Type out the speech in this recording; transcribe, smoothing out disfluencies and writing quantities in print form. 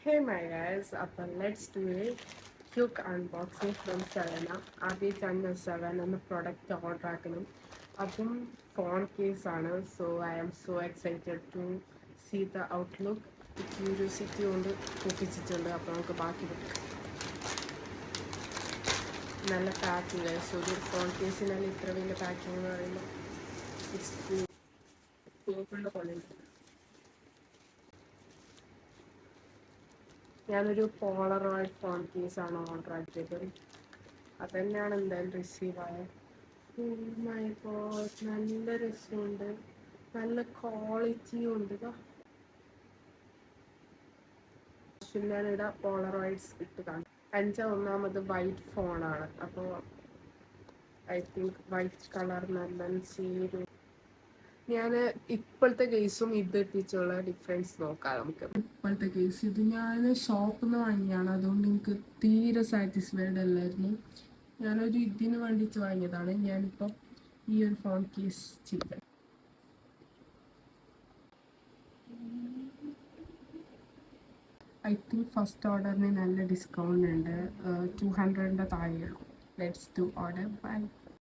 Hey my guys, let's do a quick unboxing from Savannah. ആദ്യമായിട്ടാണ് seven എന്ന product order ആക്കണം. അതും phone കേസാണ്. So I am so excited to see the outlook. Curiosity കൊണ്ട് പൊട്ടിച്ചിട്ടുണ്ട്. അപ്പോൾ നമുക്ക് ബാക്കി വെക്കാം. നല്ല പാക്കിങ്. സോ ഒരു ഫോൺ കേസിനാണ് ഇത്ര വലിയ പാക്കിംഗ് എന്ന് പറയുമ്പോൾ ഇറ്റ്സ് പേപ്പറിൻ്റെ പോലെ ഉണ്ട്. ഞാനൊരു പോളറോയിഡ് ഫോൺ കേസാണ് ഓർഡർ ആക്കിയത്. അതന്നെയാണ് എന്തായാലും റിസീവ് ആയത്. മൈ ഗോഡ്, നല്ല രസമുണ്ട്, നല്ല ക്വാളിറ്റിയും ഉണ്ട്. ഞാനിവിടെ പോളറോയിഡ്സ് ഇട്ട് കാണും. എൻ്റെ ഒന്നാമത് വൈറ്റ് ഫോണാണ്. അപ്പോൾ ഐ തിങ്ക് വൈറ്റ് കളർ നല്ല ചേരും. ഞാൻ ഇപ്പോഴത്തെ കേസും ഇത് ഇട്ടിട്ടുള്ള ഡിഫറൻസ് നോക്കാം നമുക്ക്. ഇപ്പോഴത്തെ കേസ് ഇത് ഞാൻ ഷോപ്പിൽ നിന്ന് വാങ്ങിയാണ്, അതുകൊണ്ട് എനിക്ക് തീരെ സാറ്റിസ്ഫൈഡ് അല്ലായിരുന്നു. ഞാനൊരു ഇതിന് വേണ്ടിയിട്ട് വാങ്ങിയതാണ്. ഞാനിപ്പോൾ ഈ ഒരു ഫോൺ കേസ് ചെയ്തത്. ഐ തിങ്ക് ഫസ്റ്റ് ഓർഡറിന് നല്ല ഡിസ്കൗണ്ട് ഉണ്ട്. 200 താഴെയുള്ളൂ. Let's do order. ബൈ.